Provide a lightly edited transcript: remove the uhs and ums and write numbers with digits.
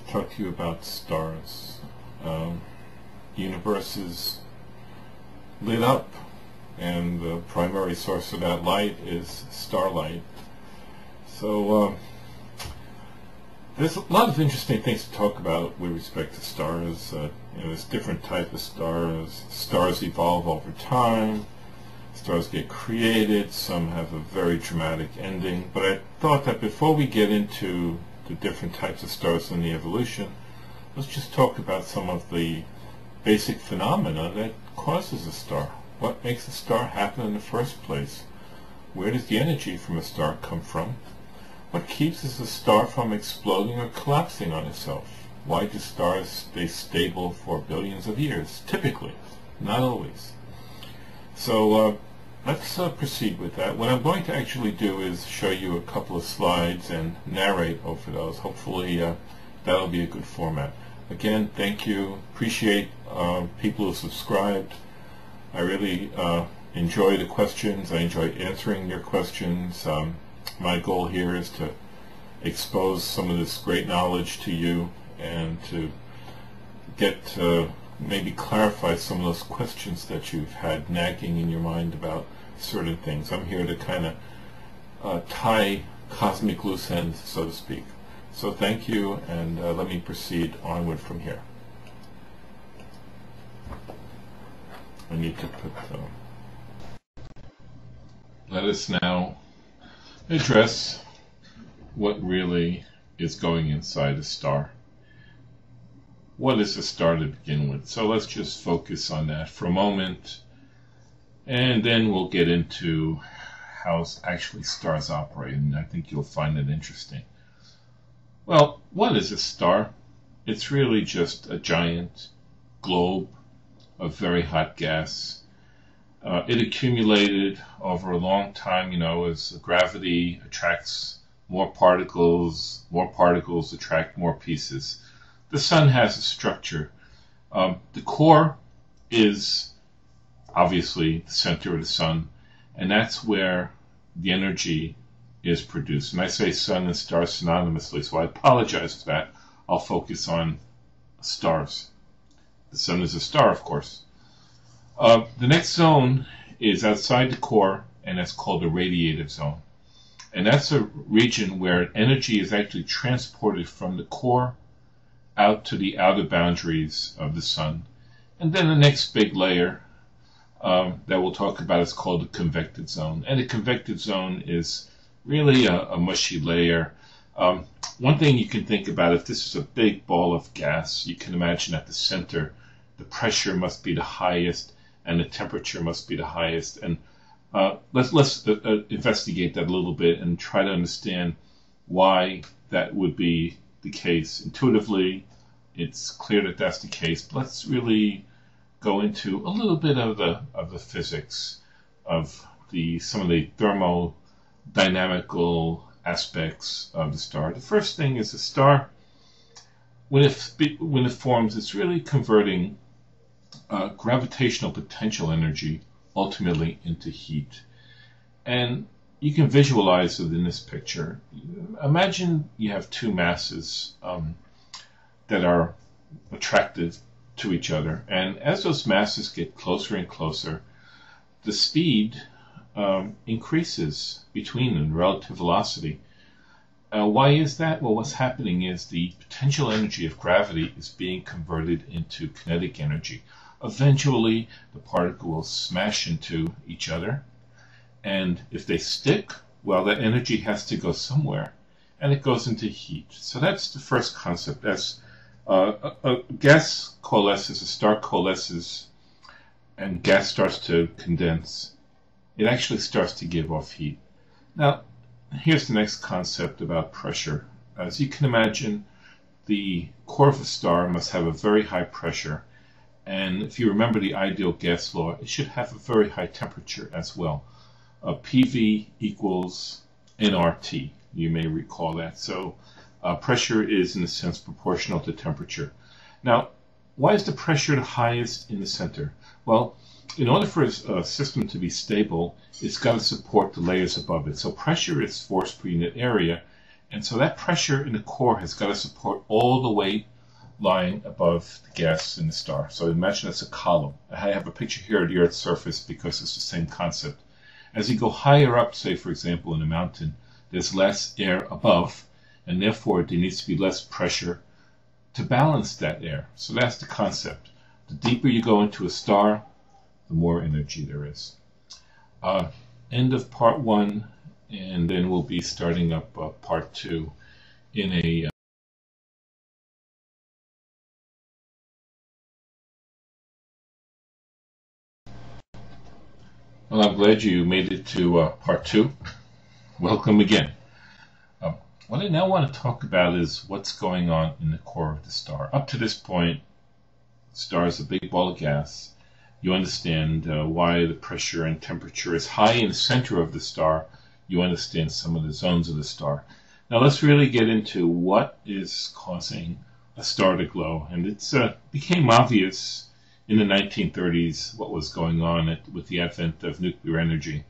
talk to you about stars. The universe is lit up, and the primary source of that light is starlight. So there's a lot of interesting things to talk about with respect to stars. There's different types of stars. Stars evolve over time. Stars get created. Some have a very dramatic ending. But I thought that before we get into the different types of stars and the evolution, let's just talk about some of the basic phenomena that causes a star. What makes a star happen in the first place? Where does the energy from a star come from? What keeps a star from exploding or collapsing on itself? Why do stars stay stable for billions of years? Typically, not always. So let's proceed with that. What I'm going to actually do is show you a couple of slides and narrate over those. Hopefully that'll be a good format. Again, thank you. Appreciate people who subscribed. I really enjoy the questions. I enjoy answering your questions. My goal here is to expose some of this great knowledge to you and to get maybe clarify some of those questions that you've had nagging in your mind about certain things. I'm here to kind of tie cosmic loose ends, so to speak. So thank you, and let me proceed onward from here. I need to put let us now address what really is going inside a star. What is a star to begin with? So let's just focus on that for a moment, and then we'll get into how actually stars operate, and I think you'll find it interesting. Well, what is a star? It's really just a giant globe of very hot gas. It accumulated over a long time, as gravity attracts more particles attract more pieces. The sun has a structure. The core is obviously the center of the sun, and that's where the energy is produced. And I say sun and stars synonymously, so I apologize for that. I'll focus on stars. The sun is a star, of course. The next zone is outside the core, and that's called the radiative zone. And that's a region where energy is actually transported from the core out to the outer boundaries of the sun. And then the next big layer that we'll talk about is called the convective zone. And the convective zone is really a mushy layer. One thing you can think about, if this is a big ball of gas, you can imagine at the center the pressure must be the highest and the temperature must be the highest. And let's investigate that a little bit and try to understand why that would be the case. Intuitively, it's clear that that's the case, but let's really go into a little bit of the physics of some of the thermodynamical aspects of the star. The first thing is the star, when it forms, it's really converting gravitational potential energy ultimately into heat. And you can visualize it in this picture. Imagine you have two masses that are attracted to each other, and as those masses get closer and closer, the speed increases between them, relative velocity. Why is that? Well, what's happening is the potential energy of gravity is being converted into kinetic energy. Eventually, the particle will smash into each other, and if they stick, well, that energy has to go somewhere, and it goes into heat. So that's the first concept. As a gas coalesces, a star coalesces, and gas starts to condense, it actually starts to give off heat. Now, here's the next concept about pressure. As you can imagine, the core of a star must have a very high pressure, and if you remember the ideal gas law, it should have a very high temperature as well. PV equals nRT, you may recall that. So pressure is, in a sense, proportional to temperature. Now, why is the pressure the highest in the center? Well, in order for a system to be stable, it's got to support the layers above it. So pressure is force per unit area, And so that pressure in the core has got to support all the weight lying above the gas in the star. So imagine it's a column. I have a picture here of the Earth's surface because it's the same concept. As you go higher up, say for example in a mountain, there's less air above, and therefore there needs to be less pressure to balance that air. So that's the concept. The deeper you go into a star, the more energy there is. End of part 1, and then we'll be starting up part 2 in a well, I'm glad you made it to part 2. Welcome again. What I now want to talk about is what's going on in the core of the star. Up to this point, the star is a big ball of gas. You understand why the pressure and temperature is high in the center of the star. You understand some of the zones of the star. Now let's really get into what is causing a star to glow. And it became obvious in the 1930s what was going on with the advent of nuclear energy.